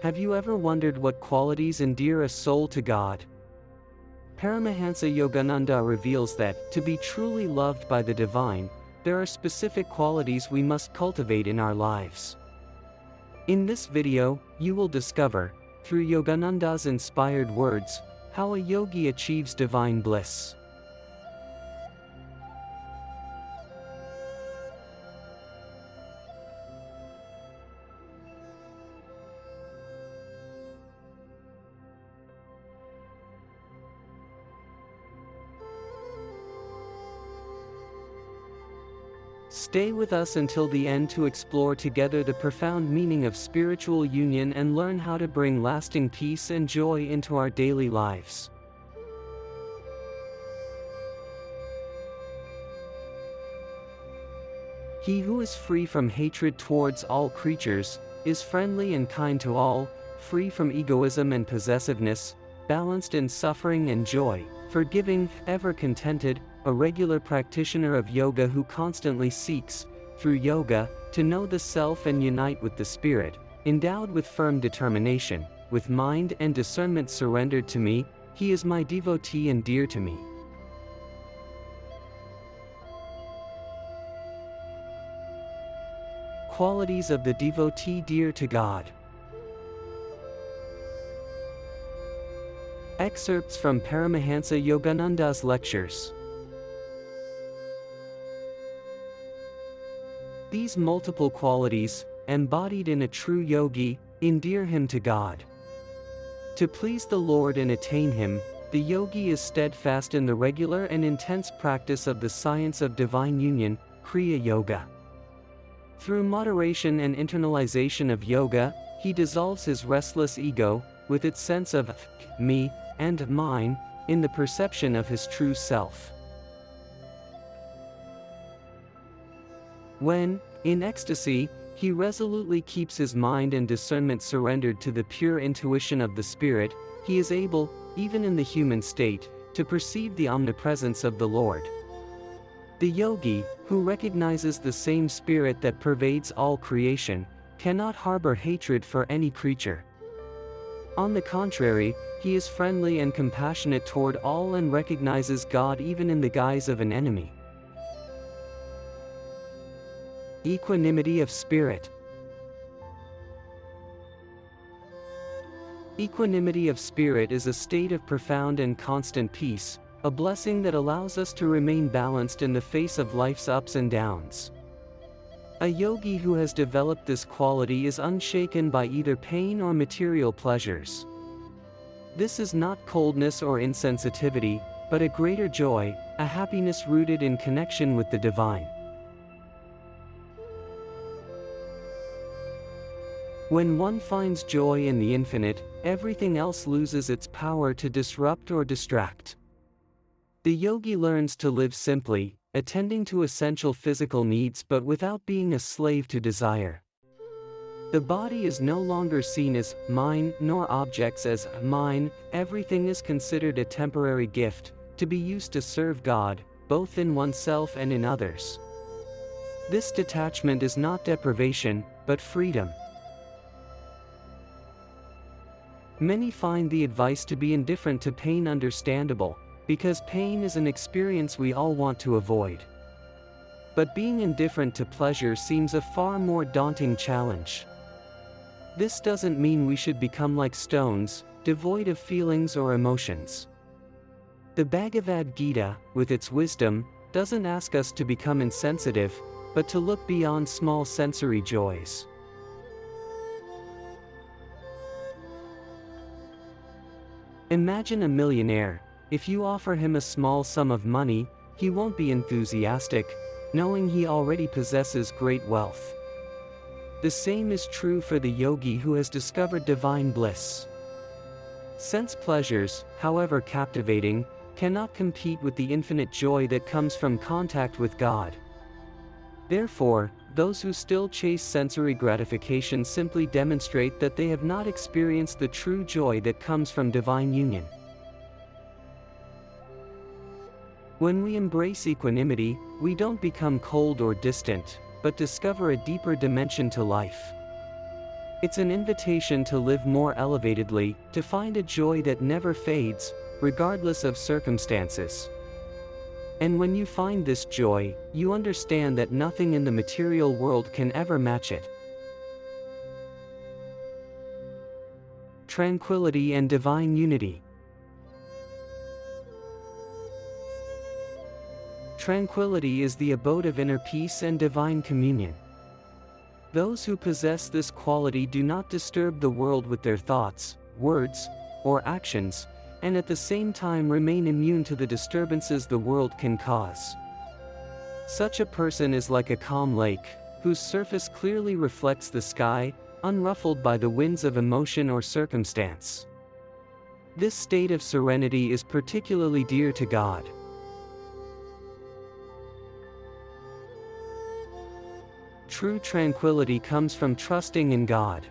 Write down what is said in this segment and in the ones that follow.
Have you ever wondered what qualities endear a soul to God? Paramahansa Yogananda reveals that, to be truly loved by the divine, there are specific qualities we must cultivate in our lives. In this video, you will discover, through Yogananda'S inspired words, how a yogi achieves divine bliss. Stay with us until the end to explore together the profound meaning of spiritual union and learn how to bring lasting peace and joy into our daily lives. He who is free from hatred towards all creatures, is friendly and kind to all, free from egoism and possessiveness, balanced in suffering and joy, forgiving, ever contented, a regular practitioner of yoga who constantly seeks, through yoga, to know the self and unite with the spirit, endowed with firm determination, with mind and discernment surrendered to me, he is my devotee and dear to me. Qualities of the devotee dear to God. Excerpts from Paramahansa Yogananda's lectures. These multiple qualities, embodied in a true yogi, endear him to God. To please the Lord and attain him, the yogi is steadfast in the regular and intense practice of the science of divine union, Kriya Yoga. Through moderation and internalization of yoga, he dissolves his restless ego, with its sense of me and mine, in the perception of his true self. When, in ecstasy, he resolutely keeps his mind and discernment surrendered to the pure intuition of the Spirit, he is able, even in the human state, to perceive the omnipresence of the Lord. The yogi, who recognizes the same Spirit that pervades all creation, cannot harbor hatred for any creature. On the contrary, he is friendly and compassionate toward all and recognizes God even in the guise of an enemy. Equanimity of spirit. Equanimity of spirit is a state of profound and constant peace, a blessing that allows us to remain balanced in the face of life's ups and downs. A yogi who has developed this quality is unshaken by either pain or material pleasures. This is not coldness or insensitivity, but a greater joy, a happiness rooted in connection with the divine. When one finds joy in the infinite, everything else loses its power to disrupt or distract. The yogi learns to live simply, attending to essential physical needs but without being a slave to desire. The body is no longer seen as mine, nor objects as mine. Everything is considered a temporary gift, to be used to serve God, both in oneself and in others. This detachment is not deprivation, but freedom. Many find the advice to be indifferent to pain understandable, because pain is an experience we all want to avoid. But being indifferent to pleasure seems a far more daunting challenge. This doesn't mean we should become like stones, devoid of feelings or emotions. The Bhagavad Gita, with its wisdom, doesn't ask us to become insensitive, but to look beyond small sensory joys. Imagine a millionaire. If you offer him a small sum of money, he won't be enthusiastic, knowing he already possesses great wealth. The same is true for the yogi who has discovered divine bliss. Sense pleasures, however captivating, cannot compete with the infinite joy that comes from contact with God. Therefore, those who still chase sensory gratification simply demonstrate that they have not experienced the true joy that comes from divine union. When we embrace equanimity, we don't become cold or distant, but discover a deeper dimension to life. It's an invitation to live more elevatedly, to find a joy that never fades, regardless of circumstances. And when you find this joy, you understand that nothing in the material world can ever match it. Tranquility and divine unity. Tranquility is the abode of inner peace and divine communion. Those who possess this quality do not disturb the world with their thoughts, words, or actions, and at the same time remain immune to the disturbances the world can cause. Such a person is like a calm lake, whose surface clearly reflects the sky, unruffled by the winds of emotion or circumstance. This state of serenity is particularly dear to God. True tranquility comes from trusting in God.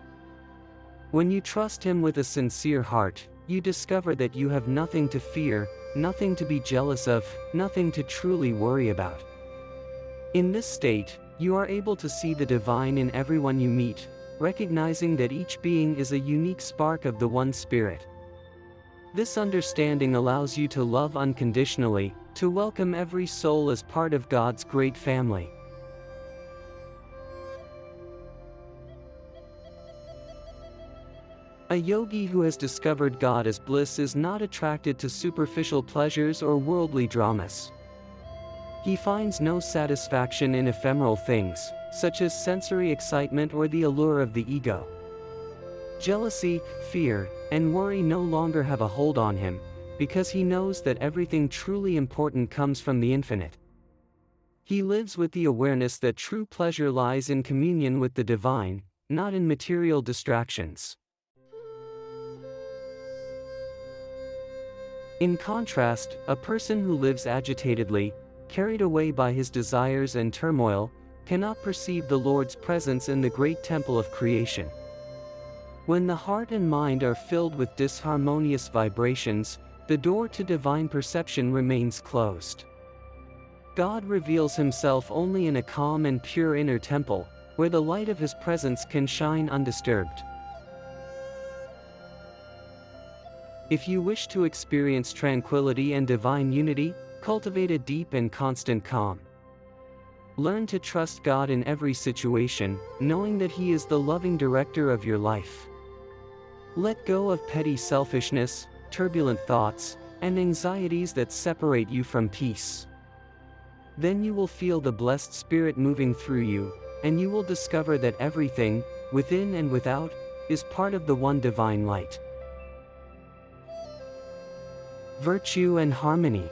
When you trust Him with a sincere heart, you discover that you have nothing to fear, nothing to be jealous of, nothing to truly worry about. In this state, you are able to see the divine in everyone you meet, recognizing that each being is a unique spark of the one Spirit. This understanding allows you to love unconditionally, to welcome every soul as part of God's great family. A yogi who has discovered God as bliss is not attracted to superficial pleasures or worldly dramas. He finds no satisfaction in ephemeral things, such as sensory excitement or the allure of the ego. Jealousy, fear, and worry no longer have a hold on him, because he knows that everything truly important comes from the infinite. He lives with the awareness that true pleasure lies in communion with the divine, not in material distractions. In contrast, a person who lives agitatedly, carried away by his desires and turmoil, cannot perceive the Lord's presence in the great temple of creation. When the heart and mind are filled with disharmonious vibrations, the door to divine perception remains closed. God reveals Himself only in a calm and pure inner temple, where the light of His presence can shine undisturbed. If you wish to experience tranquility and divine unity, cultivate a deep and constant calm. Learn to trust God in every situation, knowing that He is the loving director of your life. Let go of petty selfishness, turbulent thoughts, and anxieties that separate you from peace. Then you will feel the blessed Spirit moving through you, and you will discover that everything, within and without, is part of the one divine light. Virtue and harmony.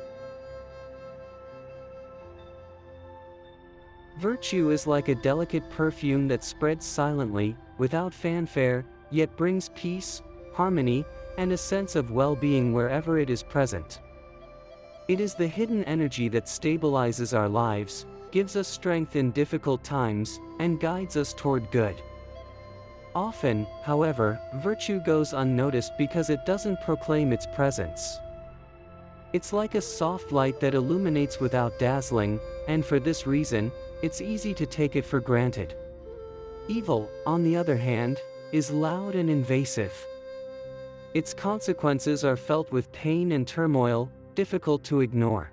Virtue is like a delicate perfume that spreads silently, without fanfare, yet brings peace, harmony, and a sense of well-being wherever it is present. It is the hidden energy that stabilizes our lives, gives us strength in difficult times, and guides us toward good. Often, however, virtue goes unnoticed because it doesn't proclaim its presence. It's like a soft light that illuminates without dazzling, and for this reason, it's easy to take it for granted. Evil, on the other hand, is loud and invasive. Its consequences are felt with pain and turmoil, difficult to ignore.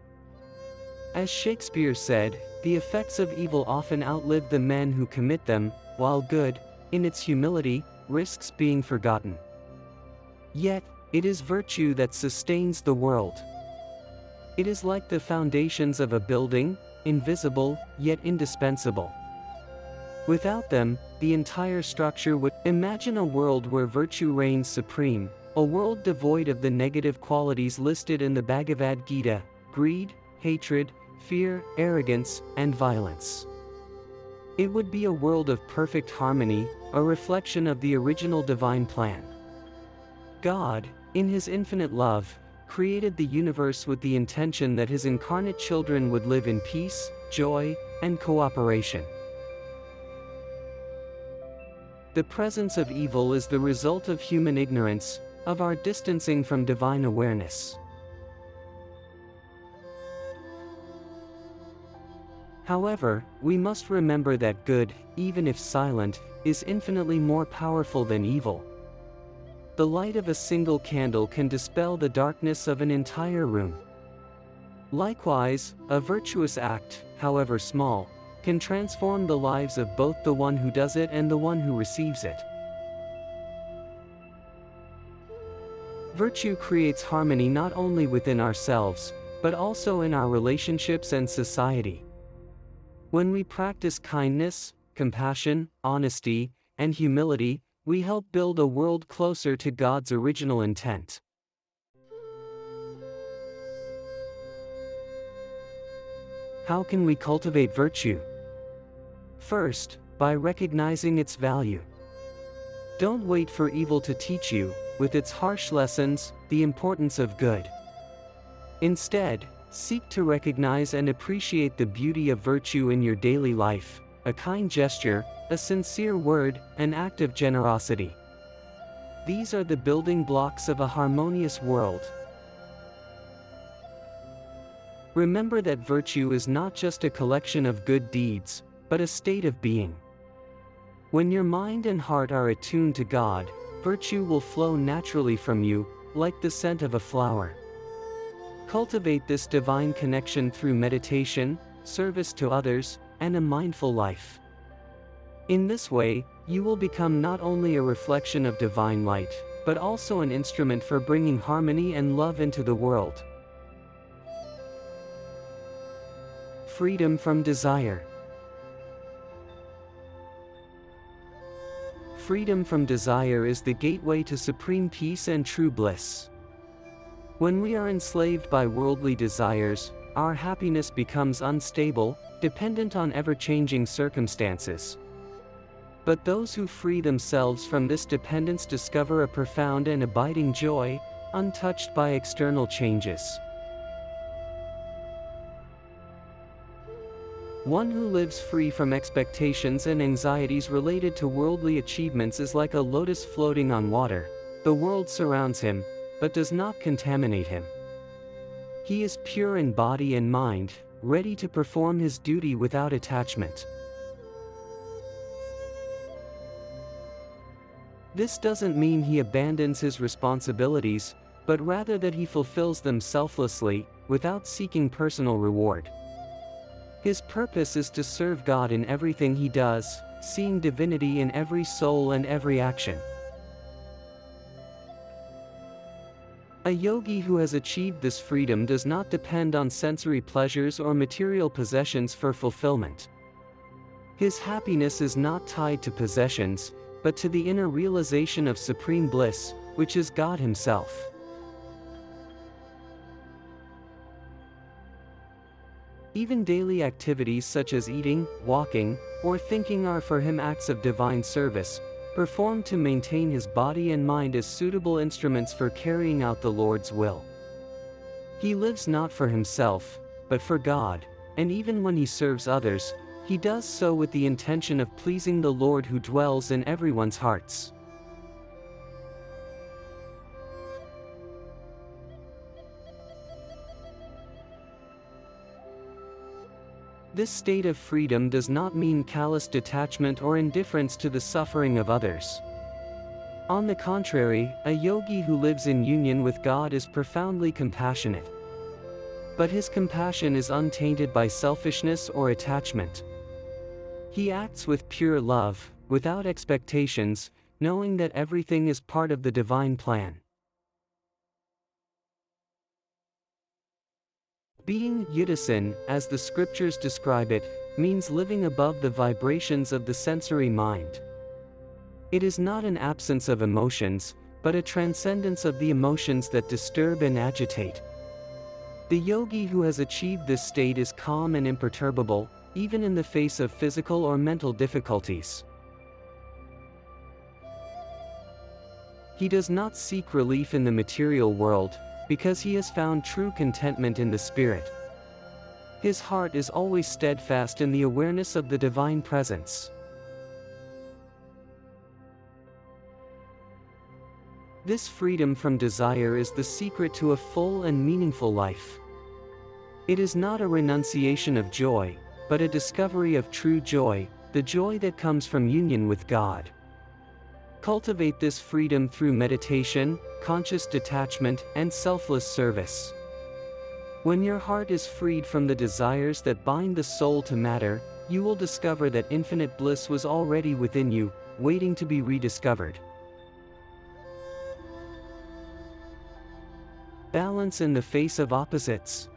As Shakespeare said, the effects of evil often outlive the men who commit them, while good, in its humility, risks being forgotten. Yet, it is virtue that sustains the world. It is like the foundations of a building, invisible, yet indispensable. Without them, the entire structure would. Imagine a world where virtue reigns supreme, a world devoid of the negative qualities listed in the Bhagavad Gita: greed, hatred, fear, arrogance, and violence. It would be a world of perfect harmony, a reflection of the original divine plan. God, in His infinite love, created the universe with the intention that His incarnate children would live in peace, joy, and cooperation. The presence of evil is the result of human ignorance, of our distancing from divine awareness. However, we must remember that good, even if silent, is infinitely more powerful than evil. The light of a single candle can dispel the darkness of an entire room. Likewise, a virtuous act, however small, can transform the lives of both the one who does it and the one who receives it. Virtue creates harmony not only within ourselves, but also in our relationships and society. When we practice kindness, compassion, honesty, and humility, we help build a world closer to God's original intent. How can we cultivate virtue? First, by recognizing its value. Don't wait for evil to teach you, with its harsh lessons, the importance of good. Instead, seek to recognize and appreciate the beauty of virtue in your daily life, a kind gesture, a sincere word, an act of generosity. These are the building blocks of a harmonious world. Remember that virtue is not just a collection of good deeds, but a state of being. When your mind and heart are attuned to God, virtue will flow naturally from you, like the scent of a flower. Cultivate this divine connection through meditation, service to others, and a mindful life. In this way, you will become not only a reflection of divine light, but also an instrument for bringing harmony and love into the world. Freedom from desire. Freedom from desire is the gateway to supreme peace and true bliss. When we are enslaved by worldly desires, our happiness becomes unstable, dependent on ever-changing circumstances. But those who free themselves from this dependence discover a profound and abiding joy, untouched by external changes. One who lives free from expectations and anxieties related to worldly achievements is like a lotus floating on water. The world surrounds him, but does not contaminate him. He is pure in body and mind, ready to perform his duty without attachment. This doesn't mean he abandons his responsibilities, but rather that he fulfills them selflessly, without seeking personal reward. His purpose is to serve God in everything he does, seeing divinity in every soul and every action. A yogi who has achieved this freedom does not depend on sensory pleasures or material possessions for fulfillment. His happiness is not tied to possessions, but to the inner realization of supreme bliss, which is God Himself. Even daily activities such as eating, walking, or thinking are for him acts of divine service, performed to maintain his body and mind as suitable instruments for carrying out the Lord's will. He lives not for himself, but for God, and even when he serves others, he does so with the intention of pleasing the Lord who dwells in everyone's hearts. This state of freedom does not mean callous detachment or indifference to the suffering of others. On the contrary, a yogi who lives in union with God is profoundly compassionate. But his compassion is untainted by selfishness or attachment. He acts with pure love, without expectations, knowing that everything is part of the divine plan. Being yudasin, as the scriptures describe it, means living above the vibrations of the sensory mind. It is not an absence of emotions, but a transcendence of the emotions that disturb and agitate. The yogi who has achieved this state is calm and imperturbable, even in the face of physical or mental difficulties. He does not seek relief in the material world, because he has found true contentment in the spirit. His heart is always steadfast in the awareness of the divine presence. This freedom from desire is the secret to a full and meaningful life. It is not a renunciation of joy, but a discovery of true joy, the joy that comes from union with God. Cultivate this freedom through meditation, conscious detachment, and selfless service. When your heart is freed from the desires that bind the soul to matter, you will discover that infinite bliss was already within you, waiting to be rediscovered. Balance in the face of opposites.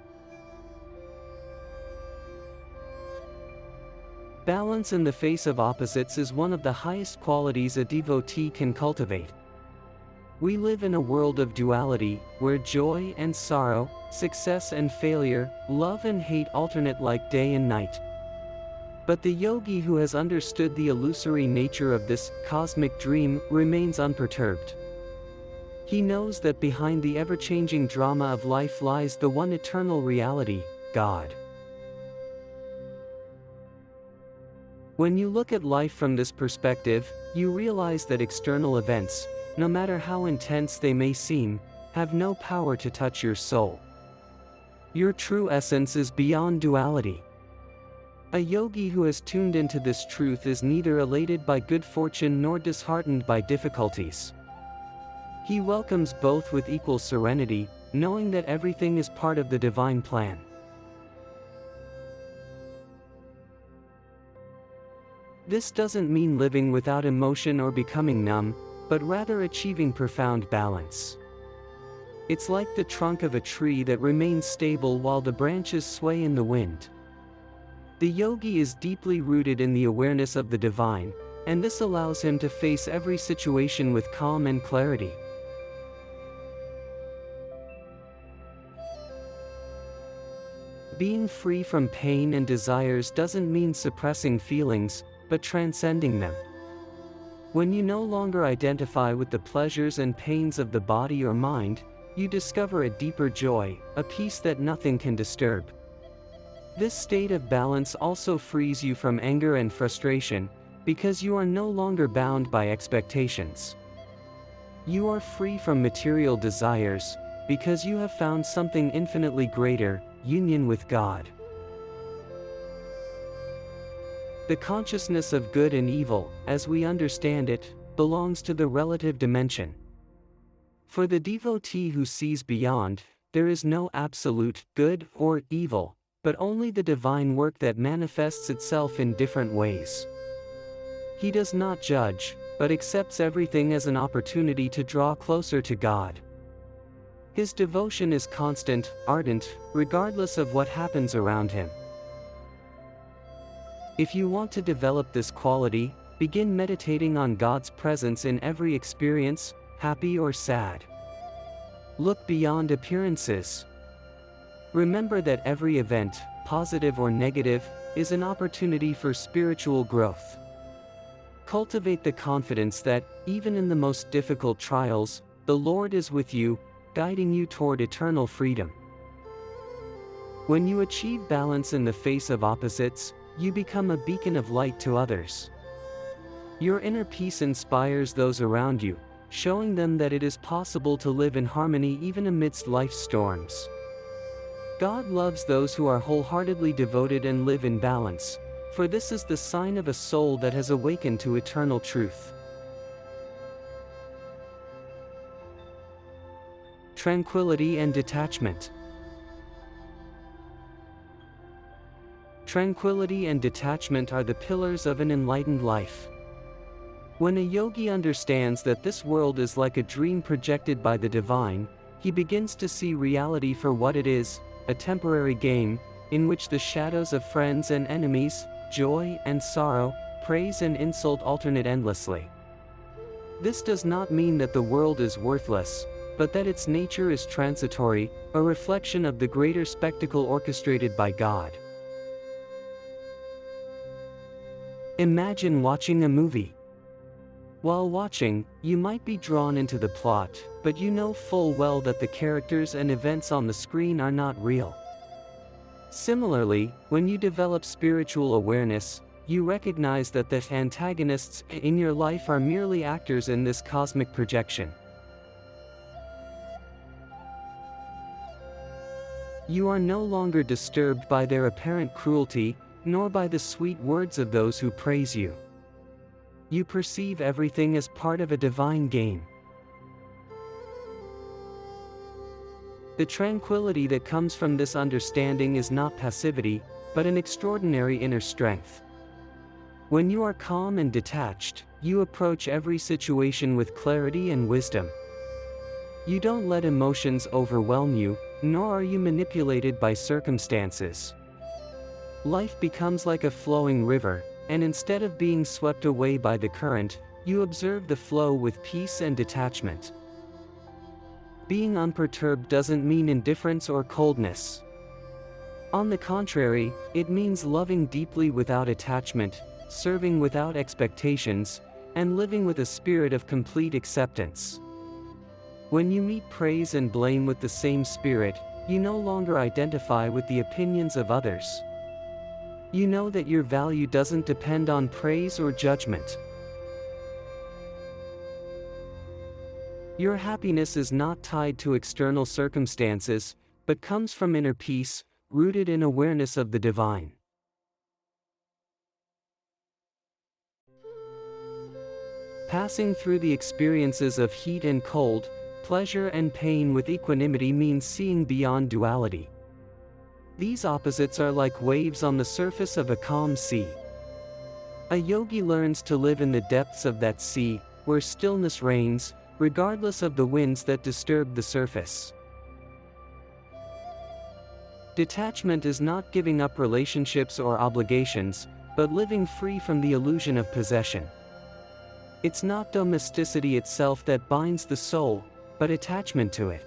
Balance in the face of opposites is one of the highest qualities a devotee can cultivate. We live in a world of duality, where joy and sorrow, success and failure, love and hate alternate like day and night. But the yogi who has understood the illusory nature of this cosmic dream remains unperturbed. He knows that behind the ever-changing drama of life lies the one eternal reality, God. When you look at life from this perspective, you realize that external events, no matter how intense they may seem, have no power to touch your soul. Your true essence is beyond duality. A yogi who has tuned into this truth is neither elated by good fortune nor disheartened by difficulties. He welcomes both with equal serenity, knowing that everything is part of the divine plan. This doesn't mean living without emotion or becoming numb, but rather achieving profound balance. It's like the trunk of a tree that remains stable while the branches sway in the wind. The yogi is deeply rooted in the awareness of the divine, and this allows him to face every situation with calm and clarity. Being free from pain and desires doesn't mean suppressing feelings, but transcending them. When you no longer identify with the pleasures and pains of the body or mind, you discover a deeper joy, a peace that nothing can disturb. This state of balance also frees you from anger and frustration, because you are no longer bound by expectations. You are free from material desires, because you have found something infinitely greater, union with God. The consciousness of good and evil, as we understand it, belongs to the relative dimension. For the devotee who sees beyond, there is no absolute good or evil, but only the divine work that manifests itself in different ways. He does not judge, but accepts everything as an opportunity to draw closer to God. His devotion is constant, ardent, regardless of what happens around him. If you want to develop this quality, begin meditating on God's presence in every experience, happy or sad. Look beyond appearances. Remember that every event, positive or negative, is an opportunity for spiritual growth. Cultivate the confidence that, even in the most difficult trials, the Lord is with you, guiding you toward eternal freedom. When you achieve balance in the face of opposites, you become a beacon of light to others. Your inner peace inspires those around you, showing them that it is possible to live in harmony even amidst life's storms. God loves those who are wholeheartedly devoted and live in balance, for this is the sign of a soul that has awakened to eternal truth. Tranquility and detachment. Tranquility and detachment are the pillars of an enlightened life. When a yogi understands that this world is like a dream projected by the divine, he begins to see reality for what it is, a temporary game, in which the shadows of friends and enemies, joy and sorrow, praise and insult alternate endlessly. This does not mean that the world is worthless, but that its nature is transitory, a reflection of the greater spectacle orchestrated by God. Imagine watching a movie. While watching, you might be drawn into the plot, but you know full well that the characters and events on the screen are not real. Similarly, when you develop spiritual awareness, you recognize that the antagonists in your life are merely actors in this cosmic projection. You are no longer disturbed by their apparent cruelty, nor by the sweet words of those who praise you. You perceive everything as part of a divine game. The tranquility that comes from this understanding is not passivity, but an extraordinary inner strength. When you are calm and detached, you approach every situation with clarity and wisdom. You don't let emotions overwhelm you, nor are you manipulated by circumstances. Life becomes like a flowing river, and instead of being swept away by the current, you observe the flow with peace and detachment. Being unperturbed doesn't mean indifference or coldness. On the contrary, it means loving deeply without attachment, serving without expectations, and living with a spirit of complete acceptance. When you meet praise and blame with the same spirit, you no longer identify with the opinions of others. You know that your value doesn't depend on praise or judgment. Your happiness is not tied to external circumstances, but comes from inner peace, rooted in awareness of the divine. Passing through the experiences of heat and cold, pleasure and pain with equanimity means seeing beyond duality. These opposites are like waves on the surface of a calm sea. A yogi learns to live in the depths of that sea, where stillness reigns, regardless of the winds that disturb the surface. Detachment is not giving up relationships or obligations, but living free from the illusion of possession. It's not domesticity itself that binds the soul, but attachment to it.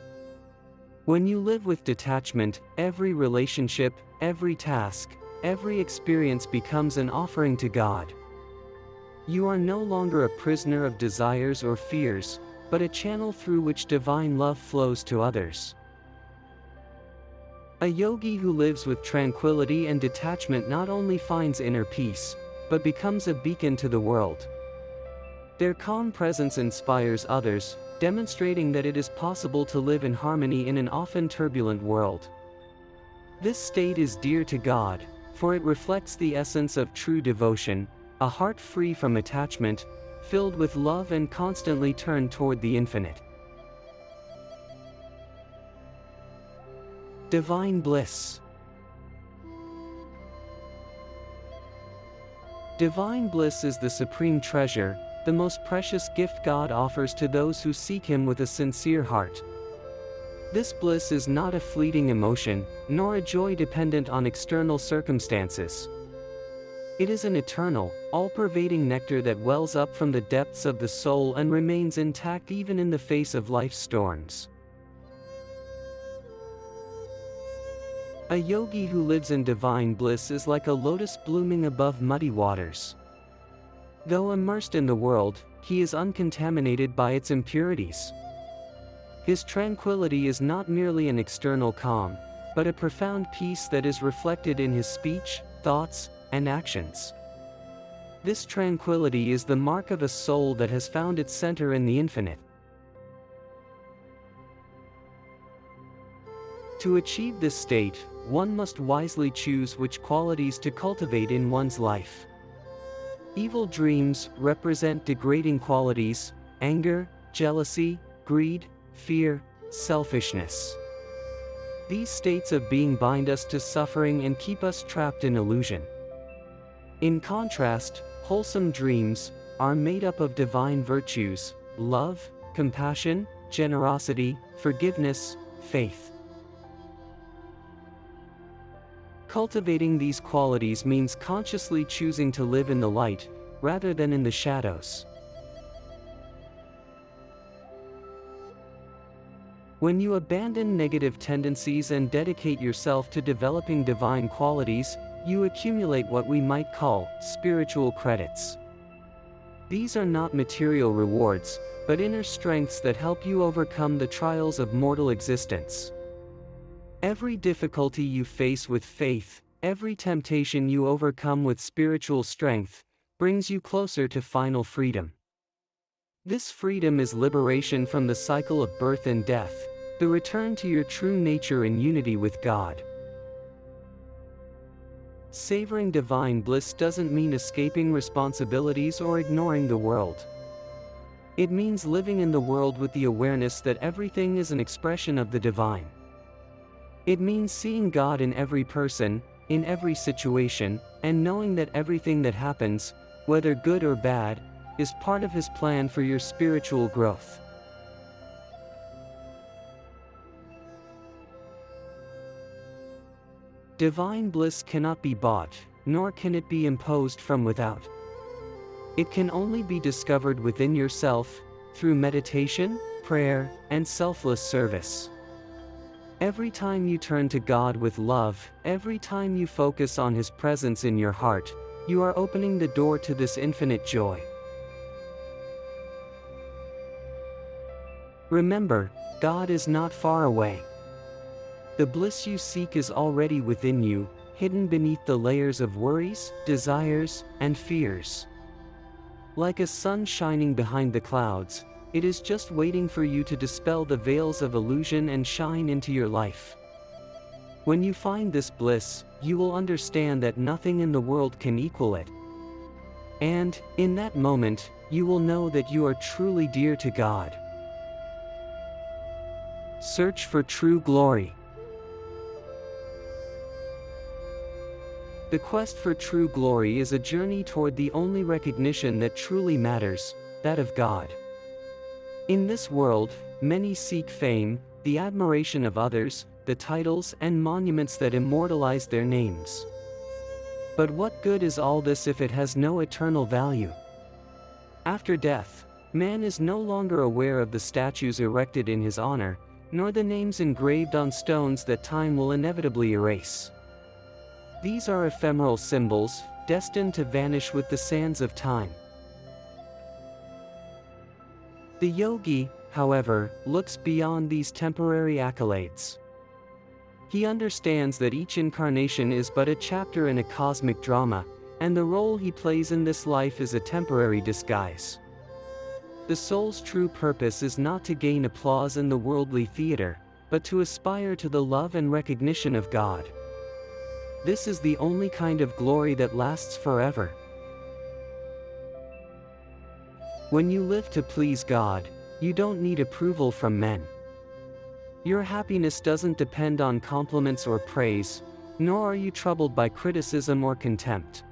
When you live with detachment, every relationship, every task, every experience becomes an offering to God. You are no longer a prisoner of desires or fears, but a channel through which divine love flows to others. A yogi who lives with tranquility and detachment not only finds inner peace, but becomes a beacon to the world. Their calm presence inspires others, demonstrating that it is possible to live in harmony in an often turbulent world. This state is dear to God, for it reflects the essence of true devotion, a heart free from attachment, filled with love and constantly turned toward the infinite. Divine bliss. Divine bliss is the supreme treasure, the most precious gift God offers to those who seek Him with a sincere heart. This bliss is not a fleeting emotion, nor a joy dependent on external circumstances. It is an eternal, all-pervading nectar that wells up from the depths of the soul and remains intact even in the face of life's storms. A yogi who lives in divine bliss is like a lotus blooming above muddy waters. Though immersed in the world, he is uncontaminated by its impurities. His tranquility is not merely an external calm, but a profound peace that is reflected in his speech, thoughts, and actions. This tranquility is the mark of a soul that has found its center in the infinite. To achieve this state, one must wisely choose which qualities to cultivate in one's life. Evil dreams represent degrading qualities: anger, jealousy, greed, fear, selfishness. These states of being bind us to suffering and keep us trapped in illusion. In contrast, wholesome dreams are made up of divine virtues: love, compassion, generosity, forgiveness, faith. Cultivating these qualities means consciously choosing to live in the light, rather than in the shadows. When you abandon negative tendencies and dedicate yourself to developing divine qualities, you accumulate what we might call spiritual credits. These are not material rewards, but inner strengths that help you overcome the trials of mortal existence. Every difficulty you face with faith, every temptation you overcome with spiritual strength, brings you closer to final freedom. This freedom is liberation from the cycle of birth and death, the return to your true nature in unity with God. Savoring divine bliss doesn't mean escaping responsibilities or ignoring the world. It means living in the world with the awareness that everything is an expression of the divine. It means seeing God in every person, in every situation, and knowing that everything that happens, whether good or bad, is part of His plan for your spiritual growth. Divine bliss cannot be bought, nor can it be imposed from without. It can only be discovered within yourself, through meditation, prayer, and selfless service. Every time you turn to God with love, every time you focus on His presence in your heart, you are opening the door to this infinite joy. Remember, God is not far away. The bliss you seek is already within you, hidden beneath the layers of worries, desires, and fears. Like a sun shining behind the clouds, it is just waiting for you to dispel the veils of illusion and shine into your life. When you find this bliss, you will understand that nothing in the world can equal it. And, in that moment, you will know that you are truly dear to God. Search for true glory. The quest for true glory is a journey toward the only recognition that truly matters, that of God. In this world, many seek fame, the admiration of others, the titles and monuments that immortalize their names. But what good is all this if it has no eternal value? After death, man is no longer aware of the statues erected in his honor, nor the names engraved on stones that time will inevitably erase. These are ephemeral symbols, destined to vanish with the sands of time. The yogi, however, looks beyond these temporary accolades. He understands that each incarnation is but a chapter in a cosmic drama, and the role he plays in this life is a temporary disguise. The soul's true purpose is not to gain applause in the worldly theater, but to aspire to the love and recognition of God. This is the only kind of glory that lasts forever. When you live to please God, you don't need approval from men. Your happiness doesn't depend on compliments or praise, nor are you troubled by criticism or contempt.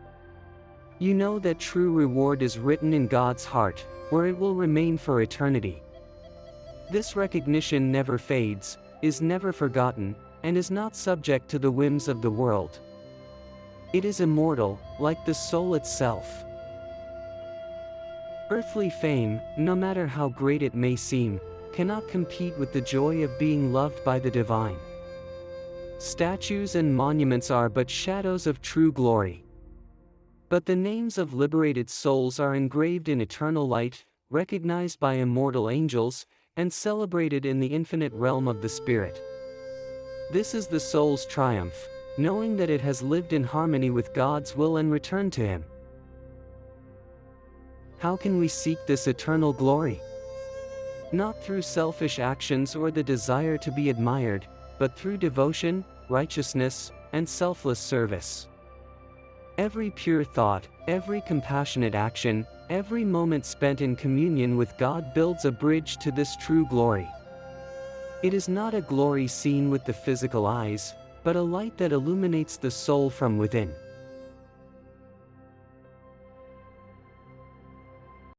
You know that true reward is written in God's heart, where it will remain for eternity. This recognition never fades, is never forgotten, and is not subject to the whims of the world. It is immortal, like the soul itself. Earthly fame, no matter how great it may seem, cannot compete with the joy of being loved by the divine. Statues and monuments are but shadows of true glory. But the names of liberated souls are engraved in eternal light, recognized by immortal angels, and celebrated in the infinite realm of the Spirit. This is the soul's triumph, knowing that it has lived in harmony with God's will and returned to Him. How can we seek this eternal glory? Not through selfish actions or the desire to be admired, but through devotion, righteousness, and selfless service. Every pure thought, every compassionate action, every moment spent in communion with God builds a bridge to this true glory. It is not a glory seen with the physical eyes, but a light that illuminates the soul from within.